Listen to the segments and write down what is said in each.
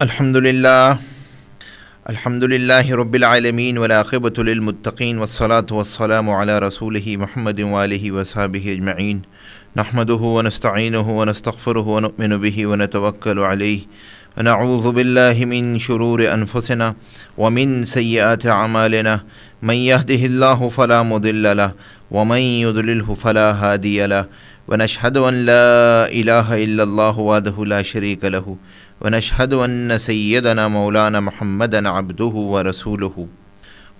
الحمدللہ رب العالمین والعاقبۃ للمتقین والصلاة والسلام علی رسولہ محمد وآلہ وصحبہ اجمعین نحمدہ ونستعینہ ونستغفرہ ونؤمن بہ ونتوکل علیہ ونعوذ باللہ من شرور انفسنا ومن سیئات اعمالنا من یہدہ اللہ فلا مضل لہ ومن یضللہ فلا ہادی لہ ونشہد ان لا الہ الا اللہ وحدہ لا شریک لہ ونشهد أن سيدنا مولانا محمدا عبده ورسوله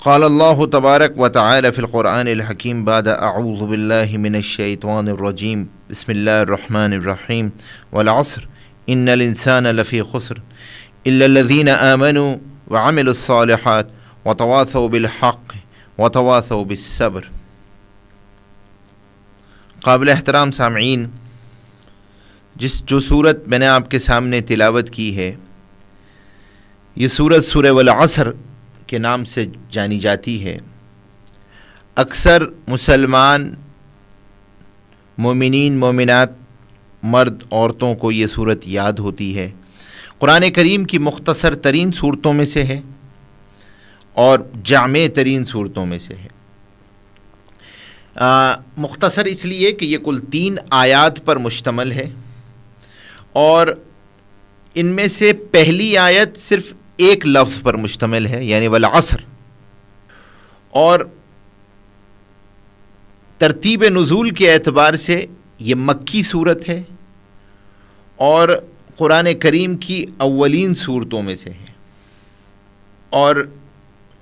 قال الله تبارك وتعالى في القرآن الحكيم بعد أعوذ بالله من الشيطان الرجيم بسم الله الرحمن الرحيم والعصر إن الإنسان لفي خسر إلا الذين آمنوا وعملوا الصالحات وتواصوا بالحق وتواصوا بالصبر. قابل احترام سامعین، جو صورت میں نے آپ کے سامنے تلاوت کی ہے، یہ صورت سورہ والعصر کے نام سے جانی جاتی ہے. اکثر مسلمان مومنین مومنات مرد عورتوں کو یہ صورت یاد ہوتی ہے. قرآن کریم کی مختصر ترین صورتوں میں سے ہے اور جامع ترین صورتوں میں سے ہے. مختصر اس لیے کہ یہ کل 3 آیات پر مشتمل ہے اور ان میں سے پہلی آیت صرف ایک لفظ پر مشتمل ہے، یعنی والعصر. اور ترتیب نزول کے اعتبار سے یہ مکی صورت ہے اور قرآن کریم کی اولین صورتوں میں سے ہے، اور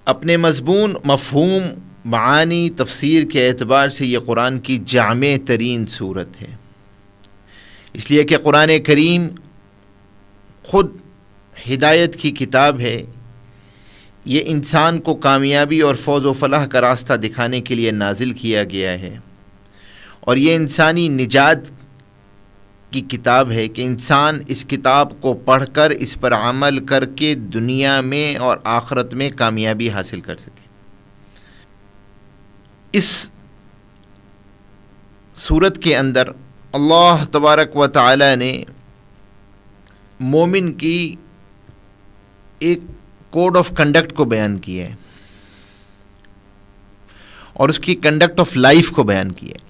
اپنے مضمون، مفہوم، معانی، تفسیر کے اعتبار سے یہ قرآن کی جامع ترین صورت ہے. اس لیے کہ قرآن کریم خود ہدایت کی کتاب ہے. یہ انسان کو کامیابی اور فوز و فلاح کا راستہ دکھانے کے لیے نازل کیا گیا ہے، اور یہ انسانی نجات کی کتاب ہے کہ انسان اس کتاب کو پڑھ کر اس پر عمل کر کے دنیا میں اور آخرت میں کامیابی حاصل کر سکے. اس صورت کے اندر اللہ تبارک و تعالی نے مومن کی ایک کوڈ آف کنڈکٹ کو بیان کیا ہے اور اس کی کنڈکٹ آف لائف کو بیان کیا ہے.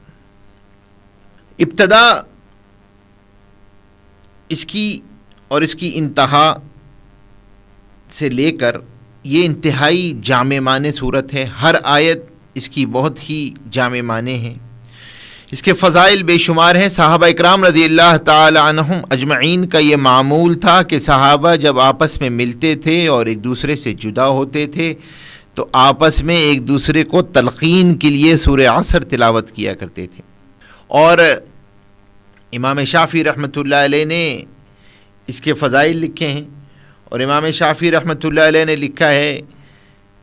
ابتدا اس کی اور اس کی انتہا سے لے کر یہ انتہائی جامع معنی صورت ہے. ہر آیت اس کی بہت ہی جامع معنی ہیں. اس کے فضائل بے شمار ہیں. صحابہ اکرام رضی اللہ تعالی عنہم اجمعین کا یہ معمول تھا کہ صحابہ جب آپس میں ملتے تھے اور ایک دوسرے سے جدا ہوتے تھے تو آپس میں ایک دوسرے کو تلقین کے لیے سورہ عصر تلاوت کیا کرتے تھے. اور امام شافعی رحمۃ اللہ علیہ نے اس کے فضائل لکھے ہیں، اور امام شافعی رحمۃ اللہ علیہ نے لکھا ہے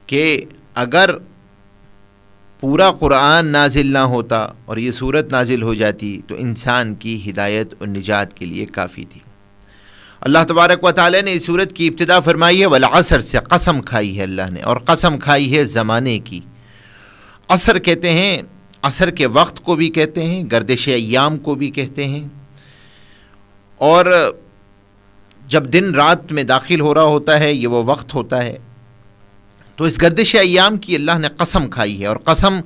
کہ اگر پورا قرآن نازل نہ ہوتا اور یہ صورت نازل ہو جاتی تو انسان کی ہدایت اور نجات کے لیے کافی تھی. اللہ تبارک و تعالی نے اس صورت کی ابتدا فرمائی ہے والعصر سے، قسم کھائی ہے اللہ نے، اور قسم کھائی ہے زمانے کی. عصر کہتے ہیں، عصر کے وقت کو بھی کہتے ہیں، گردش ایام کو بھی کہتے ہیں، اور جب دن رات میں داخل ہو رہا ہوتا ہے یہ وہ وقت ہوتا ہے. تو اس گردش ایام کی اللہ نے قسم کھائی ہے، اور قسم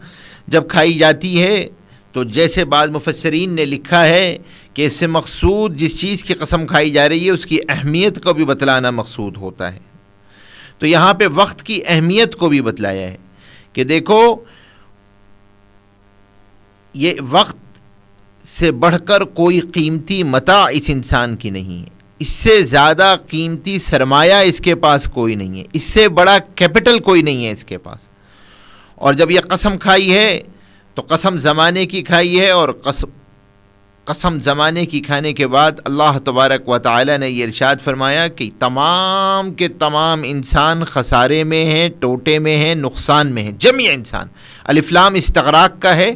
جب کھائی جاتی ہے تو جیسے بعض مفسرین نے لکھا ہے کہ اس سے مقصود جس چیز کی قسم کھائی جا رہی ہے اس کی اہمیت کو بھی بتلانا مقصود ہوتا ہے. تو یہاں پہ وقت کی اہمیت کو بھی بتلایا ہے کہ دیکھو یہ وقت سے بڑھ کر کوئی قیمتی متاع اس انسان کی نہیں ہے، اس سے زیادہ قیمتی سرمایہ اس کے پاس کوئی نہیں ہے، اس سے بڑا کیپٹل کوئی نہیں ہے اس کے پاس. اور جب یہ قسم کھائی ہے تو قسم زمانے کی کھائی ہے، اور قسم زمانے کی کھانے کے بعد اللہ تبارک و تعالی نے یہ ارشاد فرمایا کہ تمام کے تمام انسان خسارے میں ہیں، ٹوٹے میں ہیں، نقصان میں ہیں. جمیع انسان، الف لام استغراق کا ہے،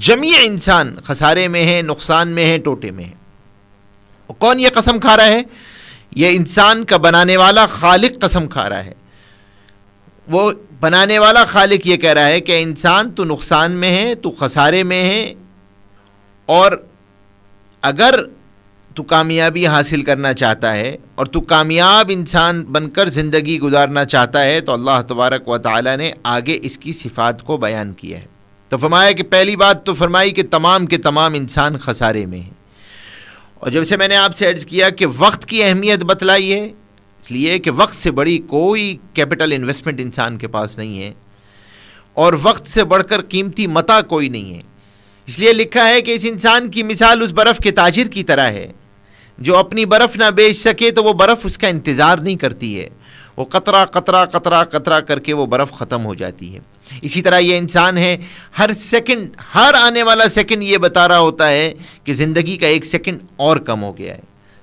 جمیع انسان خسارے میں ہیں، نقصان میں ہیں، ٹوٹے میں ہیں. کون یہ قسم کھا رہا ہے؟ یہ انسان کا بنانے والا خالق قسم کھا رہا ہے. وہ بنانے والا خالق یہ کہہ رہا ہے کہ انسان تو نقصان میں ہے، تو خسارے میں ہے، اور اگر تو کامیابی حاصل کرنا چاہتا ہے اور تو کامیاب انسان بن کر زندگی گزارنا چاہتا ہے تو اللہ تبارک و تعالی نے آگے اس کی صفات کو بیان کیا ہے. تو فرمایا کہ پہلی بات تو فرمائی کہ تمام کے تمام انسان خسارے میں ہیں. اور جب سے میں نے آپ سے عرض کیا کہ وقت کی اہمیت بتلائی ہے، اس لیے کہ وقت سے بڑی کوئی کیپٹل انویسٹمنٹ انسان کے پاس نہیں ہے اور وقت سے بڑھ کر قیمتی متاع کوئی نہیں ہے. اس لیے لکھا ہے کہ اس انسان کی مثال اس برف کے تاجر کی طرح ہے جو اپنی برف نہ بیچ سکے تو وہ برف اس کا انتظار نہیں کرتی ہے، وہ قطرہ قطرہ قطرہ قطرہ کر کے وہ برف ختم ہو جاتی ہے. اسی طرح یہ انسان ہے، ہر سیکنڈ، ہر آنے والا سیکنڈ یہ بتا رہا ہوتا ہے کہ زندگی کا ایک سیکنڈ اور کم ہو گیا ہے،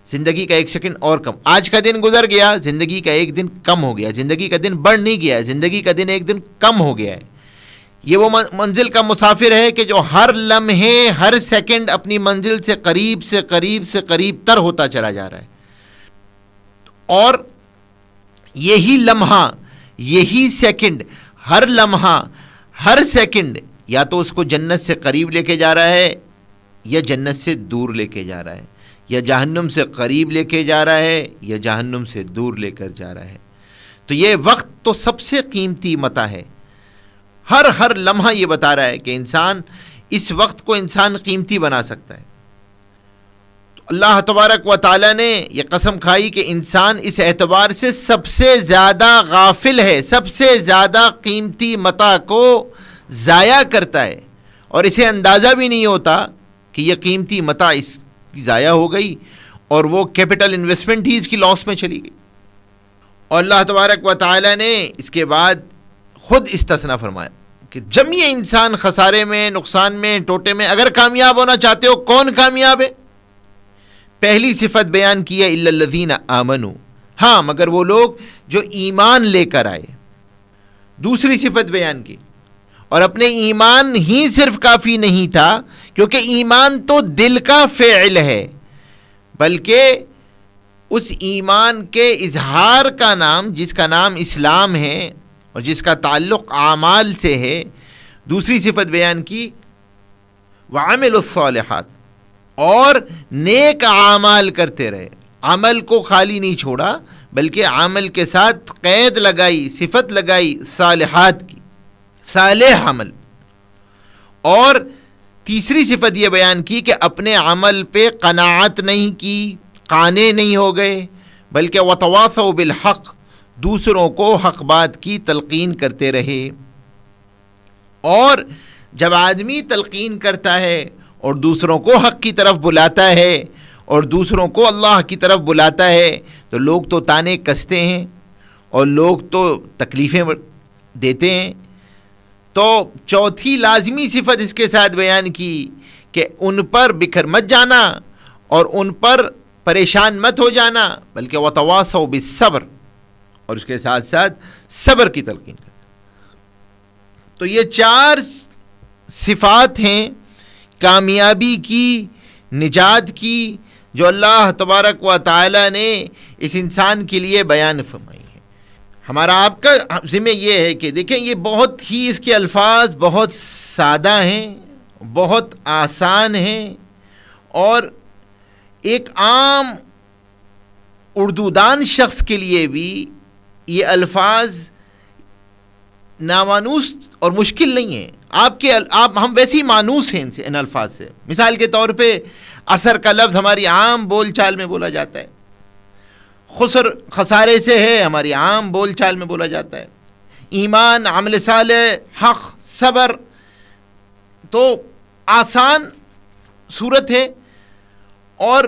زندگی کا ایک سیکنڈ اور کم. آج کا دن گزر گیا، زندگی کا ایک دن کم ہو گیا، زندگی کا دن بڑھ نہیں گیا، زندگی کا دن ایک دن کم ہو گیا ہے. یہ وہ منزل کا مسافر ہے کہ جو ہر لمحے، ہر سیکنڈ اپنی منزل سے قریب سے قریب سے قریب تر ہوتا چلا جا رہا ہے. اور یہی لمحہ، یہی سیکنڈ، ہر لمحہ، ہر سیکنڈ یا تو اس کو جنت سے قریب لے کے جا رہا ہے یا جنت سے دور لے کے جا رہا ہے، یا جہنم سے قریب لے کے جا رہا ہے یا جہنم سے دور لے کر جا رہا ہے. تو یہ وقت تو سب سے قیمتی متاع ہے. ہر لمحہ یہ بتا رہا ہے کہ انسان اس وقت کو انسان قیمتی بنا سکتا ہے. تو اللہ تبارک و تعالی نے یہ قسم کھائی کہ انسان اس اعتبار سے سب سے زیادہ غافل ہے، سب سے زیادہ قیمتی متاع کو ضائع کرتا ہے اور اسے اندازہ بھی نہیں ہوتا کہ یہ قیمتی متاع اس کی ضائع ہو گئی اور وہ کیپٹل انویسٹمنٹ ہی اس کی لاس میں چلی گئی. اور اللہ تبارک و تعالی نے اس کے بعد خود استثناء فرمایا کہ جب یہ انسان خسارے میں، نقصان میں، ٹوٹے میں، اگر کامیاب ہونا چاہتے ہو، کون کامیاب ہے؟ پہلی صفت بیان کی ہے الا الذین آمنوا، ہاں مگر وہ لوگ جو ایمان لے کر آئے. دوسری صفت بیان کی، اور اپنے ایمان ہی صرف کافی نہیں تھا، کیونکہ ایمان تو دل کا فعل ہے، بلکہ اس ایمان کے اظہار کا نام، جس کا نام اسلام ہے اور جس کا تعلق اعمال سے ہے. دوسری صفت بیان کی وعملوا الصالحات، اور نیک اعمال کرتے رہے. عمل کو خالی نہیں چھوڑا بلکہ عمل کے ساتھ قید لگائی، صفت لگائی صالحات کی، صالح عمل. اور تیسری صفت یہ بیان کی کہ اپنے عمل پہ قناعت نہیں کی، قانع نہیں ہو گئے، بلکہ وتواصوا بالحق، دوسروں کو حق بات کی تلقین کرتے رہے. اور جب آدمی تلقین کرتا ہے اور دوسروں کو حق کی طرف بلاتا ہے اور دوسروں کو اللہ کی طرف بلاتا ہے تو لوگ تو تانے کستے ہیں اور لوگ تو تکلیفیں دیتے ہیں. تو چوتھی لازمی صفت اس کے ساتھ بیان کی کہ ان پر بکھر مت جانا اور ان پر پریشان مت ہو جانا، بلکہ وتواصوا بالصبر، اور اس کے ساتھ ساتھ صبر کی تلقین کرنا. تو یہ چار صفات ہیں کامیابی کی، نجات کی، جو اللہ تبارک و تعالی نے اس انسان کے لیے بیان فرمائی ہے. ہمارا آپ کا ذمہ یہ ہے کہ دیکھیں یہ بہت ہی، اس کے الفاظ بہت سادہ ہیں، بہت آسان ہیں، اور ایک عام اردو دان شخص کے لیے بھی یہ الفاظ نامانوس اور مشکل نہیں ہیں. ہم ویسے ہی مانوس ہیں ان الفاظ سے. مثال کے طور پہ اثر کا لفظ ہماری عام بول چال میں بولا جاتا ہے، خسارے سے ہے ہماری عام بول چال میں بولا جاتا ہے. ایمان، عمل صالح، حق، صبر، تو آسان صورت ہے اور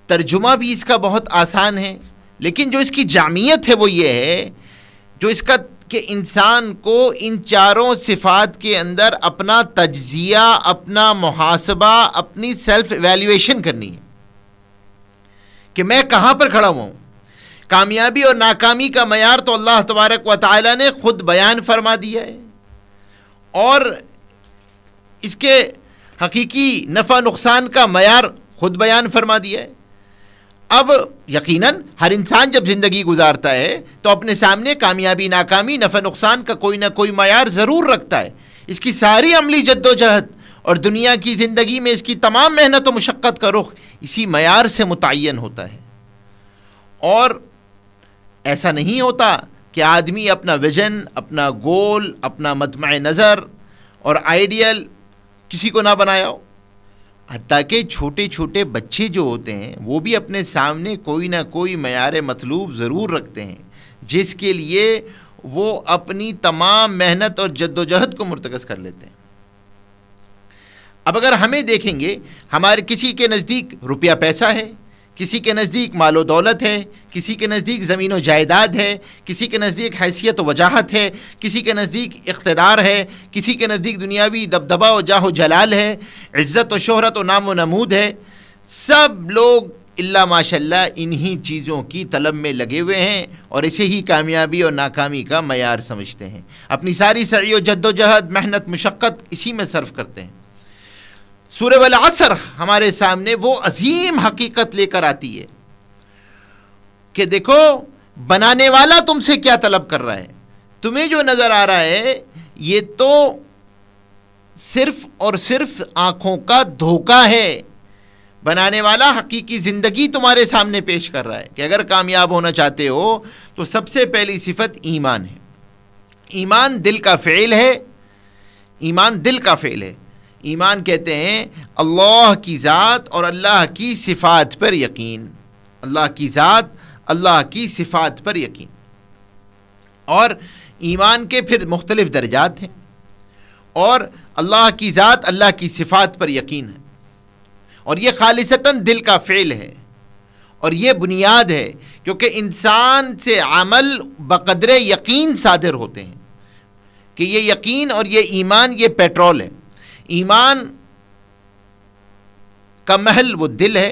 ترجمہ بھی اس کا بہت آسان ہے. لیکن جو اس کی جامعیت ہے وہ یہ ہے، جو اس کا کہ انسان کو ان چاروں صفات کے اندر اپنا تجزیہ، اپنا محاسبہ، اپنی سیلف ایویلیویشن کرنی ہے کہ میں کہاں پر کھڑا ہوا ہوں. کامیابی اور ناکامی کا معیار تو اللہ تبارک و تعالی نے خود بیان فرما دیا ہے، اور اس کے حقیقی نفع نقصان کا معیار خود بیان فرما دیا ہے. اب یقیناً ہر انسان جب زندگی گزارتا ہے تو اپنے سامنے کامیابی، ناکامی، نفع نقصان کا کوئی نہ کوئی معیار ضرور رکھتا ہے. اس کی ساری عملی جد و جہد اور دنیا کی زندگی میں اس کی تمام محنت و مشقت کا رخ اسی معیار سے متعین ہوتا ہے. اور ایسا نہیں ہوتا کہ آدمی اپنا ویژن، اپنا گول، اپنا مطمع نظر اور آئیڈیل کسی کو نہ بنایا ہو. حتیٰ کہ چھوٹے چھوٹے بچے جو ہوتے ہیں وہ بھی اپنے سامنے کوئی نہ کوئی معیار مطلوب ضرور رکھتے ہیں جس کے لیے وہ اپنی تمام محنت اور جد و جہد کو مرتکز کر لیتے ہیں. اب اگر ہمیں دیکھیں گے، ہمارے کسی کے نزدیک روپیہ پیسہ ہے، کسی کے نزدیک مال و دولت ہے، کسی کے نزدیک زمین و جائیداد ہے، کسی کے نزدیک حیثیت و وجاہت ہے، کسی کے نزدیک اقتدار ہے، کسی کے نزدیک دنیاوی دبدبہ و جاہ و جلال ہے، عزت و شہرت و نام و نمود ہے. سب لوگ الا ماشاء اللہ انہی چیزوں کی طلب میں لگے ہوئے ہیں اور اسے ہی کامیابی اور ناکامی کا معیار سمجھتے ہیں. اپنی ساری سعی و جد و جہد، محنت، مشقت اسی میں صرف کرتے ہیں. سورہ والعصر ہمارے سامنے وہ عظیم حقیقت لے کر آتی ہے کہ دیکھو بنانے والا تم سے کیا طلب کر رہا ہے. تمہیں جو نظر آ رہا ہے یہ تو صرف اور صرف آنکھوں کا دھوکہ ہے. بنانے والا حقیقی زندگی تمہارے سامنے پیش کر رہا ہے کہ اگر کامیاب ہونا چاہتے ہو تو سب سے پہلی صفت ایمان ہے. ایمان دل کا فعل ہے. ایمان دل کا فعل ہے. ایمان کہتے ہیں اللہ کی ذات اور اللہ کی صفات پر یقین. اللہ کی ذات، اللہ کی صفات پر یقین. اور ایمان کے پھر مختلف درجات ہیں، اور اللہ کی ذات، اللہ کی صفات پر یقین ہے، اور یہ خالصتاً دل کا فعل ہے، اور یہ بنیاد ہے کیونکہ انسان سے عمل بقدر یقین صادر ہوتے ہیں کہ یہ یقین اور یہ ایمان یہ پیٹرول ہے. ایمان کا محل وہ دل ہے،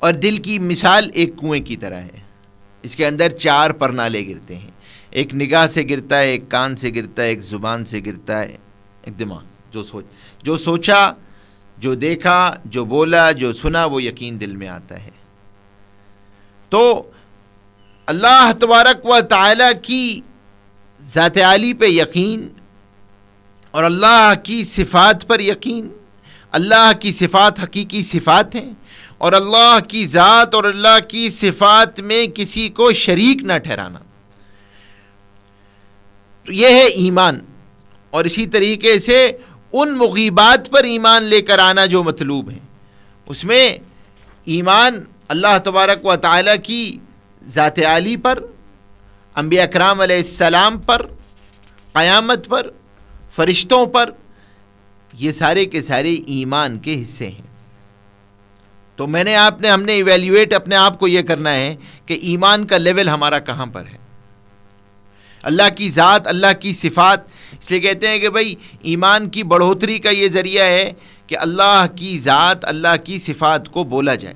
اور دل کی مثال ایک کنویں کی طرح ہے. اس کے اندر 4 پرنالے گرتے ہیں. ایک نگاہ سے گرتا ہے، ایک کان سے گرتا ہے، ایک زبان سے گرتا ہے، ایک دماغ. جو سوچا، جو دیکھا، جو بولا، جو سنا، وہ یقین دل میں آتا ہے. تو اللہ تبارک و تعالی کی ذات عالی پہ یقین اور اللہ کی صفات پر یقین. اللہ کی صفات حقیقی صفات ہیں، اور اللہ کی ذات اور اللہ کی صفات میں کسی کو شریک نہ ٹھہرانا. تو یہ ہے ایمان. اور اسی طریقے سے ان مغیبات پر ایمان لے کر آنا جو مطلوب ہیں، اس میں ایمان اللہ تبارک و تعالی کی ذات عالی پر، انبیاء اکرام علیہ السلام پر، قیامت پر، فرشتوں پر، یہ سارے کے سارے ایمان کے حصے ہیں. تو ہم نے ایویلیویٹ اپنے آپ کو یہ کرنا ہے کہ ایمان کا لیول ہمارا کہاں پر ہے. اللہ کی ذات، اللہ کی صفات، اس لیے کہتے ہیں کہ بھائی ایمان کی بڑھوتری کا یہ ذریعہ ہے کہ اللہ کی ذات، اللہ کی صفات کو بولا جائے.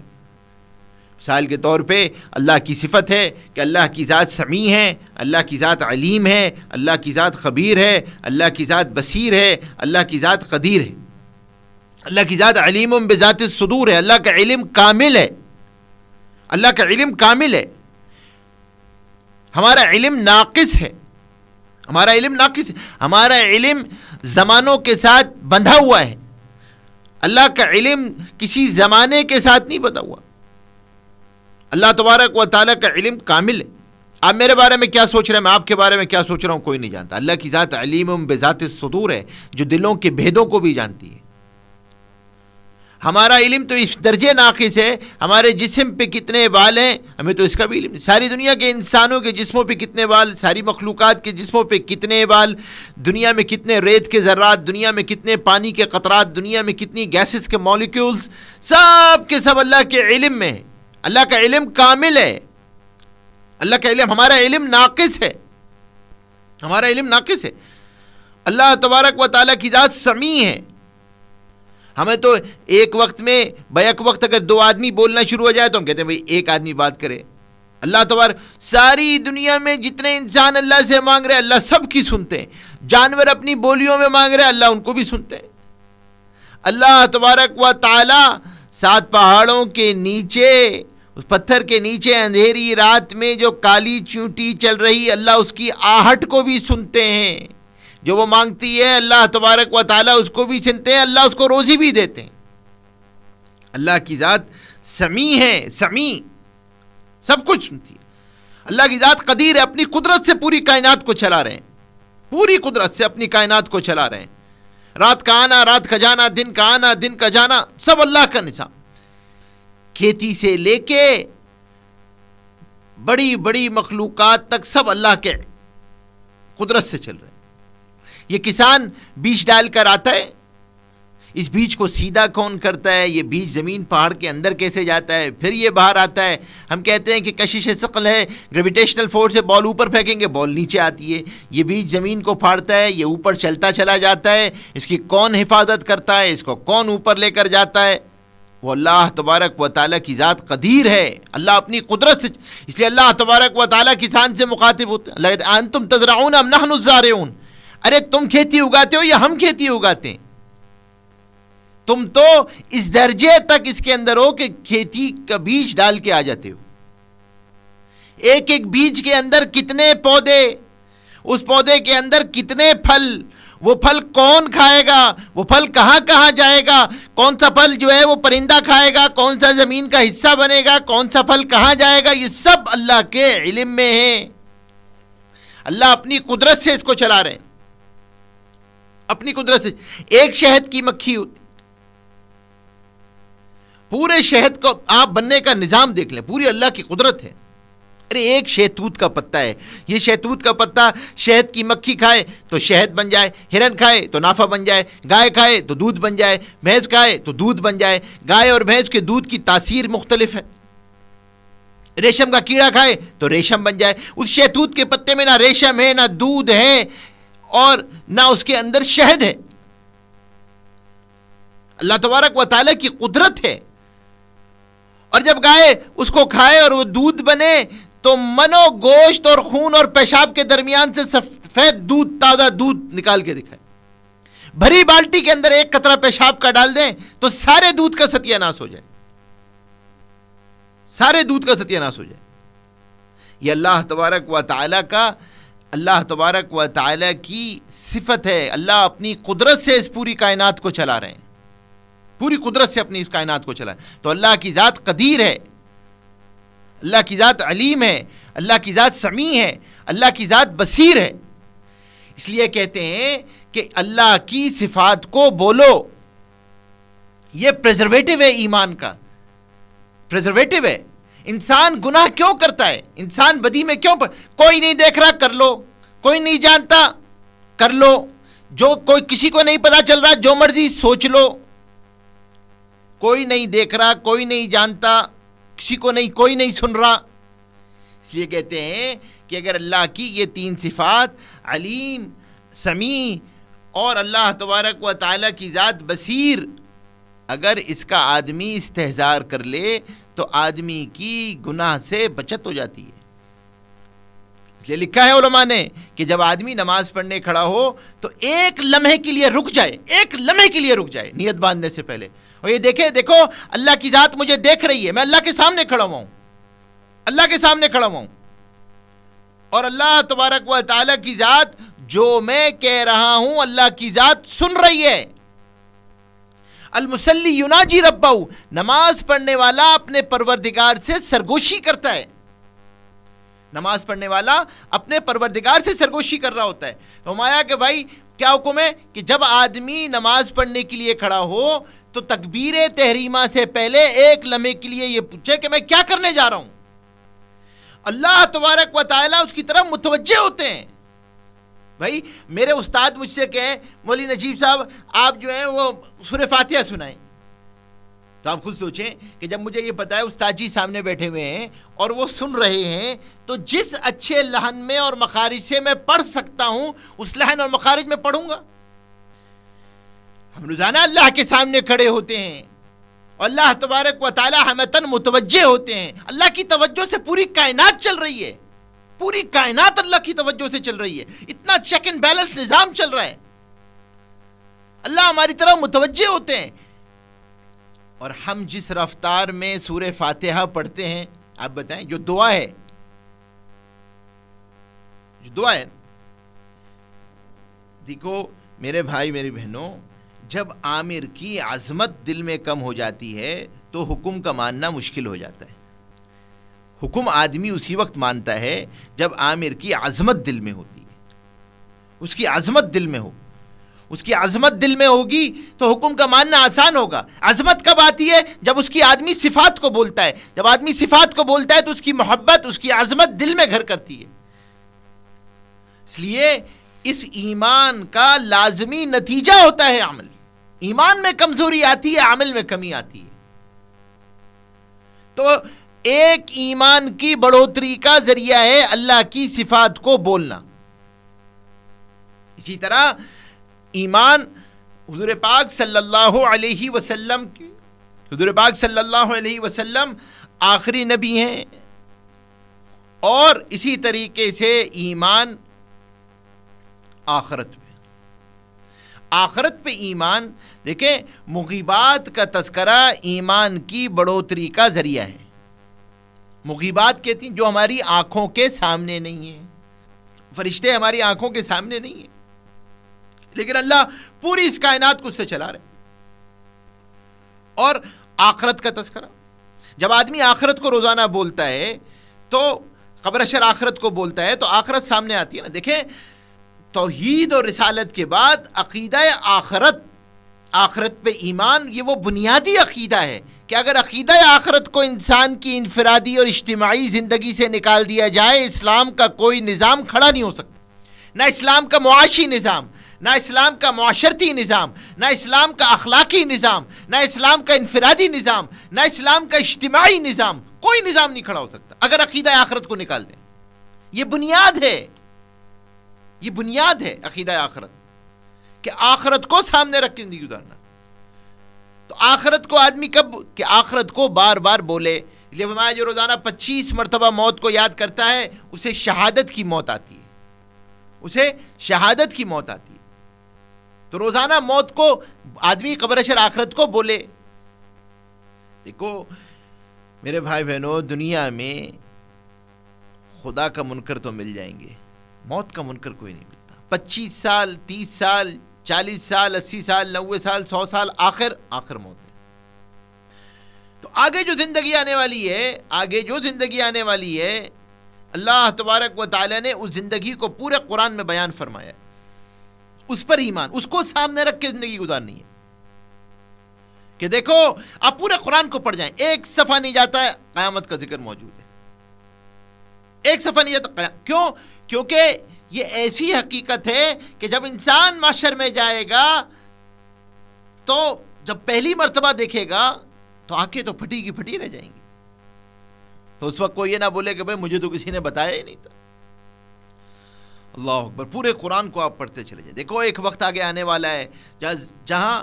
مثال کے طور پہ اللہ کی صفت ہے کہ اللہ کی ذات سمیع ہے، اللہ کی ذات علیم ہے، اللہ کی ذات خبیر ہے، اللہ کی ذات بصیر ہے، اللہ کی ذات قدیر ہے. اللہ کی ذات علیم بذات الصدور ہے. اللہ کا علم کامل ہے. اللہ کا علم کامل ہے. ہمارا علم ناقص ہے. ہمارا علم ناقص ہے. ہمارا علم زمانوں کے ساتھ بندھا ہوا ہے. اللہ کا علم کسی زمانے کے ساتھ نہیں بندھا ہوا. اللہ تبارک و تعالیٰ کا علم کامل ہے. آپ میرے بارے میں کیا سوچ رہے ہیں، میں آپ کے بارے میں کیا سوچ رہا ہوں، کوئی نہیں جانتا. اللہ کی ذات علیم بذات الصدور ہے، جو دلوں کے بھیدوں کو بھی جانتی ہے. ہمارا علم تو اس درجے ناقص ہے، ہمارے جسم پہ کتنے بال ہیں ہمیں تو اس کا بھی علم نہیں. ساری دنیا کے انسانوں کے جسموں پہ کتنے بال، ساری مخلوقات کے جسموں پہ کتنے بال، دنیا میں کتنے ریت کے ذرات، دنیا میں کتنے پانی کے قطرات، دنیا میں کتنی گیسز کے مالیکیولز، سب کے سب اللہ کے علم میں ہے. اللہ کا علم کامل ہے. اللہ کا علم، ہمارا علم ناقص ہے. ہمارا علم ناقص ہے. اللہ تبارک و تعالیٰ کی ذات سمیع ہے. ہمیں تو ایک وقت میں بیک وقت اگر 2 آدمی بولنا شروع ہو جائے تو ہم کہتے ہیں بھئی ایک آدمی بات کرے. اللہ تبارک ساری دنیا میں جتنے انسان اللہ سے مانگ رہے اللہ سب کی سنتے ہیں. جانور اپنی بولیوں میں مانگ رہے اللہ ان کو بھی سنتے ہیں. اللہ تبارک و تعالی 7 پہاڑوں کے نیچے، اس پتھر کے نیچے اندھیری رات میں جو کالی چیونٹی چل رہی، اللہ اس کی آہٹ کو بھی سنتے ہیں. جو وہ مانگتی ہے اللہ تبارک و تعالیٰ اس کو بھی سنتے ہیں، اللہ اس کو روزی بھی دیتے ہیں۔ اللہ کی ذات سمیع ہے، سمیع، سب کچھ سنتی ہے۔ اللہ کی ذات قدیر ہے، اپنی قدرت سے پوری کائنات کو چلا رہے ہیں، پوری قدرت سے اپنی کائنات کو چلا رہے ہیں۔ رات کا آنا، رات کا جانا، دن کا آنا، دن کا جانا، سب اللہ کا نظام۔ کھیتی سے لے کے بڑی بڑی مخلوقات تک سب اللہ کے قدرت سے چل رہے ہیں۔ یہ کسان بیج ڈال کر آتا ہے، اس بیج کو سیدھا کون کرتا ہے؟ یہ بیج زمین پہاڑ کے اندر کیسے جاتا ہے، پھر یہ باہر آتا ہے۔ ہم کہتے ہیں کہ کشش ثقل ہے، گریویٹیشنل فورس سے بال اوپر پھینکیں گے بال نیچے آتی ہے۔ یہ بیج زمین کو پھاڑتا ہے، یہ اوپر چلتا چلا جاتا ہے، اس کی کون حفاظت کرتا ہے، اس کو کون اوپر لے کر جاتا ہے؟ وہ اللہ تبارک و تعالیٰ کی ذات قدیر ہے۔ اللہ اپنی قدرت سے، اس لیے اللہ تبارک و تعالیٰ کسان سے مخاطب ہوتے ہیں، انتم تزرعون ام نحن الزارعون، ارے تم کھیتی اگاتے ہو یا ہم کھیتی اگاتے ہیں؟ تم تو اس درجے تک اس کے اندر ہو کہ کھیتی کا بیج ڈال کے آ جاتے ہو۔ ایک ایک بیج کے اندر کتنے پودے، اس پودے کے اندر کتنے پھل، وہ پھل کون کھائے گا، وہ پھل کہاں کہاں جائے گا، کون سا پھل جو ہے وہ پرندہ کھائے گا، کون سا زمین کا حصہ بنے گا، کون سا پھل کہاں جائے گا، یہ سب اللہ کے علم میں ہے۔ اللہ اپنی قدرت سے اس کو چلا رہے ہیں، اپنی قدرت سے۔ ایک شہد کی مکھی ہوتی، پورے شہد کو آپ بننے کا نظام دیکھ لیں، پوری اللہ کی قدرت ہے۔ ارے ایک شہتوت کا پتا ہے، یہ شہتوت کا پتا شہد کی مکھی کھائے تو شہد بن جائے، ہرن کھائے تو نافع بن جائے، گائے کھائے تو دودھ بن جائے، بھینس کھائے تو دودھ بن جائے۔ گائے اور بھینس کے دودھ کی تاثیر مختلف ہے۔ ریشم کا کیڑا کھائے تو ریشم بن جائے۔ اس شہتوت کے پتے میں نہ ریشم ہے، نہ دودھ ہے، اور نہ اس کے اندر شہد ہے۔ اللہ تبارک و تعالیٰ کی قدرت ہے۔ اور جب گائے اس کو کھائے اور وہ دودھ بنے تو منو گوشت اور خون اور پیشاب کے درمیان سے سفید دودھ، تازہ دودھ نکال کے دکھائے۔ بھری بالٹی کے اندر ایک قطرہ پیشاب کا ڈال دیں تو سارے دودھ کا ستیہ ناش ہو جائے، سارے دودھ کا ستیہ ناش ہو جائے۔ یہ اللہ تبارک و تعالیٰ کا، اللہ تبارک و تعالیٰ کی صفت ہے۔ اللہ اپنی قدرت سے اس پوری کائنات کو چلا رہے ہیں، پوری قدرت سے اپنی اس کائنات کو چلا۔ تو اللہ کی ذات قدیر ہے، اللہ کی ذات علیم ہے، اللہ کی ذات سمیع ہے، اللہ کی ذات بصیر ہے۔ اس لیے کہتے ہیں کہ اللہ کی صفات کو بولو، یہ پریزرویٹو ہے ایمان کا، پریزرویٹو ہے۔ انسان گناہ کیوں کرتا ہے؟ انسان بدی میں کیوں کوئی نہیں دیکھ رہا کر لو، کوئی نہیں جانتا کر لو، جو کوئی کسی کو نہیں پتا چل رہا جو مرضی سوچ لو، کوئی نہیں دیکھ رہا، کوئی نہیں جانتا، کسی کو نہیں، کوئی نہیں سن رہا۔ اس لیے کہتے ہیں کہ اگر اللہ کی یہ تین صفات علیم، سمیع اور اللہ تبارک و تعالیٰ کی ذات بصیر، اگر اس کا آدمی استحضار کر لے تو آدمی کی گناہ سے بچت ہو جاتی ہے۔ اس لیے لکھا ہے علماء نے کہ جب آدمی نماز پڑھنے کھڑا ہو تو ایک لمحے کے لیے رک جائے، ایک لمحے کے لیے رک جائے نیت باندھنے سے پہلے، اور یہ دیکھو اللہ کی ذات مجھے دیکھ رہی ہے، میں اللہ کے سامنے کھڑا ہوا ہوں، اللہ کے سامنے کھڑا ہوا ہوں، اور اللہ تبارک و تعالیٰ کی ذات جو میں کہہ رہا ہوں اللہ کی ذات سن رہی ہے۔ المصلی یناجی ربہ، نماز پڑھنے والا اپنے پروردگار سے سرگوشی کرتا ہے، نماز پڑھنے والا اپنے پروردگار سے سرگوشی کر رہا ہوتا ہے۔ تو مایا کہ بھائی کیا حکم ہے کہ جب آدمی نماز پڑھنے کے لیے کھڑا ہو تو تکبیر تحریمہ سے پہلے ایک لمحے کے لیے یہ پوچھے کہ میں کیا کرنے جا رہا ہوں۔ اللہ تبارک و تعالیٰ اس کی طرف متوجہ ہوتے ہیں۔ بھائی میرے استاد مجھ سے کہیں مولوی نجیب صاحب آپ جو ہیں وہ سورہ فاتحہ سنائیں، تو آپ خود سوچیں کہ جب مجھے یہ پتا ہے استاد جی سامنے بیٹھے ہوئے ہیں اور وہ سن رہے ہیں تو جس اچھے لحن میں اور مخارج سے میں پڑھ سکتا ہوں اس لحن اور مخارج میں پڑھوں گا۔ ہم روزانہ اللہ کے سامنے کھڑے ہوتے ہیں اور اللہ تبارک و تعالی ہمتن متوجہ ہوتے ہیں، اللہ کی توجہ سے پوری کائنات چل رہی ہے، پوری کائنات اللہ کی توجہ سے چل رہی ہے، اتنا چیک اینڈ بیلنس نظام چل رہا ہے، اللہ ہماری طرف متوجہ ہوتے ہیں۔ اور ہم جس رفتار میں سورہ فاتحہ پڑھتے ہیں، آپ بتائیں جو دعا ہے، دیکھو میرے بھائی میری بہنوں، جب عامر کی عظمت دل میں کم ہو جاتی ہے تو حکم کا ماننا مشکل ہو جاتا ہے۔ حکم آدمی اسی وقت مانتا ہے جب عامر کی عظمت دل میں ہوتی ہے، اس کی عظمت دل میں ہو، اس کی عظمت دل میں ہوگی تو حکم کا ماننا آسان ہوگا۔ عظمت کب آتی ہے؟ جب اس کی آدمی صفات کو بولتا ہے۔ جب آدمی صفات کو بولتا ہے تو اس کی محبت، اس کی عظمت دل میں گھر کرتی ہے۔ اس لیے اس ایمان کا لازمی نتیجہ ہوتا ہے عمل۔ ایمان میں کمزوری آتی ہے، عمل میں کمی آتی ہے۔ تو ایک ایمان کی بڑھوتری کا ذریعہ ہے اللہ کی صفات کو بولنا۔ اسی طرح ایمان حضور پاک صلی اللہ علیہ وسلم حضور پاک صلی اللہ علیہ وسلم آخری نبی ہیں، اور اسی طریقے سے ایمان آخرت پہ، آخرت پہ ایمان، دیکھیں مغیبات کا تذکرہ ایمان کی بڑھوتری کا ذریعہ ہے۔ مغیبات کہتی ہیں جو ہماری آنکھوں کے سامنے نہیں ہیں، فرشتے ہماری آنکھوں کے سامنے نہیں ہیں، لیکن اللہ پوری اس کائنات کو اس سے چلا رہے۔ اور آخرت کا تذکرہ، جب آدمی آخرت کو روزانہ بولتا ہے تو قبر اشر آخرت کو بولتا ہے تو آخرت سامنے آتی ہے نا۔ دیکھیں توحید اور رسالت کے بعد عقیدہ آخرت، آخرت پہ ایمان، یہ وہ بنیادی عقیدہ ہے کہ اگر عقیدہ آخرت کو انسان کی انفرادی اور اجتماعی زندگی سے نکال دیا جائے، اسلام کا کوئی نظام کھڑا نہیں ہو سکتا۔ نہ اسلام کا معاشی نظام، نہ اسلام کا معاشرتی نظام، نہ اسلام کا اخلاقی نظام، نہ اسلام کا انفرادی نظام، نہ اسلام کا اجتماعی نظام، کوئی نظام نہیں کھڑا ہو سکتا اگر عقیدہ آخرت کو نکال دیں۔ یہ بنیاد ہے، یہ بنیاد ہے عقیدہ آخرت، کہ آخرت کو سامنے رکھ کے زندگی گزارنا۔ تو آخرت کو آدمی کب، کہ آخرت کو بار بار بولے۔ اس لیے فرمایا جو روزانہ 25 مرتبہ موت کو یاد کرتا ہے اسے شہادت کی موت آتی ہے، اسے شہادت کی موت آتی ہے۔ تو روزانہ موت کو آدمی قبر اشر آخرت کو بولے۔ دیکھو میرے بھائی بہنوں، دنیا میں خدا کا منکر تو مل جائیں گے، موت کا منکر کوئی نہیں ملتا۔ 25 سال، 30 سال، 40 سال، 80 سال، 90 سال، 100 سال، آخر موت ہے۔ تو آگے جو زندگی آنے والی ہے، آگے جو زندگی آنے والی ہے، اللہ تبارک و تعالی نے اس زندگی کو پورے قرآن میں بیان فرمایا ہے۔ اس پر ایمان، اس کو سامنے رکھ کے زندگی گزارنی ہے۔ کہ دیکھو آپ پورے قرآن کو پڑھ جائیں، ایک صفحہ نہیں جاتا ہے قیامت کا ذکر موجود ہے، ایک صفحہ نہیں جاتا۔ کیوں؟ کیونکہ یہ ایسی حقیقت ہے کہ جب انسان محشر میں جائے گا تو جب پہلی مرتبہ دیکھے گا تو آنکھیں تو پھٹی کی پھٹی رہ جائیں گی۔ تو اس وقت کوئی یہ نہ بولے کہ بھائی مجھے تو کسی نے بتایا ہی نہیں تھا۔ اللہ اکبر، پورے قرآن کو آپ پڑھتے چلے جائیں۔ دیکھو ایک وقت آگے آنے والا ہے جہاں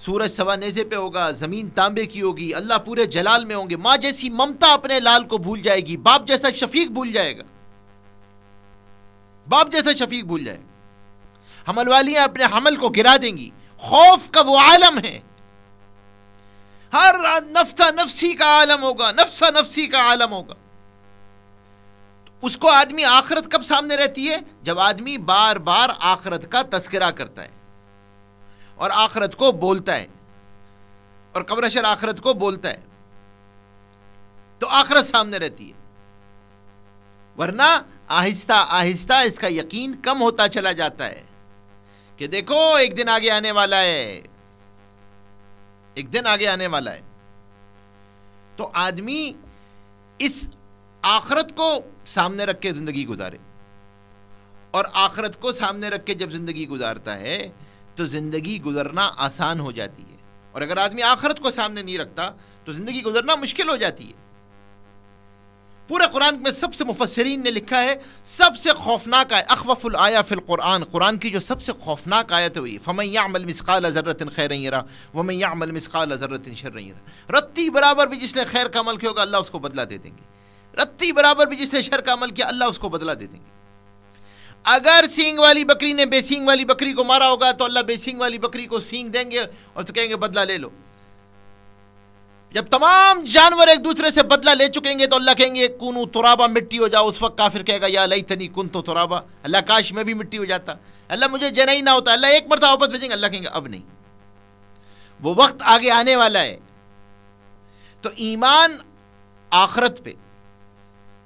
سورج سوا نیزے پہ ہوگا، زمین تانبے کی ہوگی، اللہ پورے جلال میں ہوں گے، ماں جیسی ممتا اپنے لال کو بھول جائے گی، باپ جیسا شفیق بھول جائے گا، باپ جیسا شفیق بھول جائے گا، حمل والیاں اپنے حمل کو گرا دیں گی۔ خوف کا وہ عالم ہے، ہر نفسا نفسی کا عالم ہوگا، نفسا نفسی کا عالم ہوگا۔ اس کو آدمی آخرت کب سامنے رہتی ہے؟ جب آدمی بار بار آخرت کا تذکرہ کرتا ہے اور آخرت کو بولتا ہے، اور قبر اشر آخرت کو بولتا ہے تو آخرت سامنے رہتی ہے۔ ورنہ آہستہ آہستہ اس کا یقین کم ہوتا چلا جاتا ہے کہ دیکھو ایک دن آگے آنے والا ہے، ایک دن آگے آنے والا ہے۔ تو آدمی اس آخرت کو سامنے رکھ کے زندگی گزارے، اور آخرت کو سامنے رکھ کے جب زندگی گزارتا ہے تو زندگی گزرنا آسان ہو جاتی ہے، اور اگر آدمی آخرت کو سامنے نہیں رکھتا تو زندگی گزرنا مشکل ہو جاتی ہے۔ پورے قرآن میں سب سے مفسرین نے لکھا ہے سب سے خوفناک آیت، اخوف الآیہ فی القرآن، قرآن کی جو سب سے خوفناک آیت ہوئی، فمن یعمل مثقال ذرۃ خیرا یرہ ومن یعمل مثقال ذرۃ شرا یرہ، رتی برابر بھی جس نے خیر کا عمل کیا ہوگا اللہ اس کو بدلہ دے دیں گے، رتی برابر بھی جس نے شر کا عمل کیا اللہ اس کو بدلہ دے دیں گے۔ اگر سینگ والی بکری نے بے سینگ والی بکری کو مارا ہوگا تو اللہ بے سینگ والی بکری کو سینگ دیں گے اور کہیں گے بدلہ لے لو۔ جب تمام جانور ایک دوسرے سے بدلہ لے چکیں گے تو اللہ کہیں گے کونو ترابا، مٹی ہو جاؤ. اس وقت کافر کہے گا یا لیتنی کنتو ترابا، اللہ کاش میں بھی مٹی ہو جاتا، اللہ مجھے جنا ہی نہ ہوتا. اللہ ایک مرتبہ واپس بھیجیں گے، اللہ کہیں گے اب نہیں، وہ وقت آگے آنے والا ہے. تو ایمان آخرت پہ،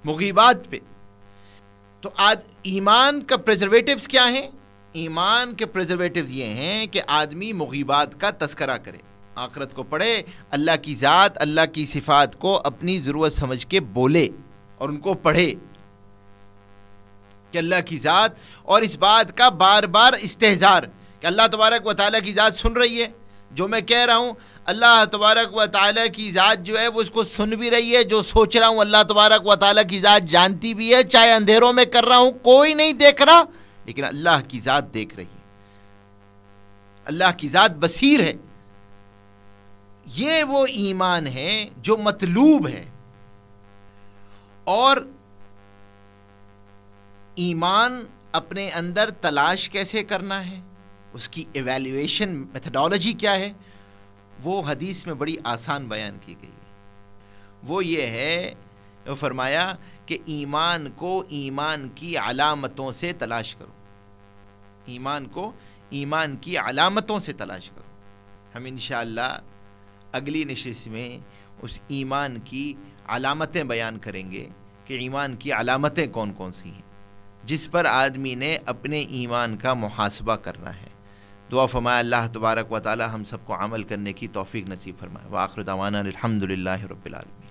مغیبات پہ. تو ایمان کا پریزرویٹیوز کیا ہیں؟ ایمان کے پریزرویٹیوز یہ ہیں کہ آدمی مغیبات کا تذکرہ کرے، آخرت کو پڑھے، اللہ کی ذات، اللہ کی صفات کو اپنی ضرورت سمجھ کے بولے اور ان کو پڑھے کہ اللہ کی ذات، اور اس بات کا بار بار استحضار کہ اللہ تبارک و تعالیٰ کی ذات سن رہی ہے جو میں کہہ رہا ہوں، اللہ تبارک و تعالیٰ کی ذات جو ہے وہ اس کو سن بھی رہی ہے، جو سوچ رہا ہوں اللہ تبارک و تعالیٰ کی ذات جانتی بھی ہے، چاہے اندھیروں میں کر رہا ہوں کوئی نہیں دیکھ رہا لیکن اللہ کی ذات دیکھ رہی ہے، اللہ کی ذات بصیر ہے. یہ وہ ایمان ہے جو مطلوب ہے. اور ایمان اپنے اندر تلاش کیسے کرنا ہے، اس کی ایویلیویشن میتھڈالوجی کیا ہے، وہ حدیث میں بڑی آسان بیان کی گئی ہے. وہ یہ ہے، وہ فرمایا کہ ایمان کو ایمان کی علامتوں سے تلاش کرو، ایمان کو ایمان کی علامتوں سے تلاش کرو. ہم انشاءاللہ اگلی نشست میں اس ایمان کی علامتیں بیان کریں گے کہ ایمان کی علامتیں کون کون سی ہیں جس پر آدمی نے اپنے ایمان کا محاسبہ کرنا ہے. دعا فرمائے اللہ تبارک و تعالی ہم سب کو عمل کرنے کی توفیق نصیب فرمائے. وآخر دعوانا الحمدللہ رب العالمین.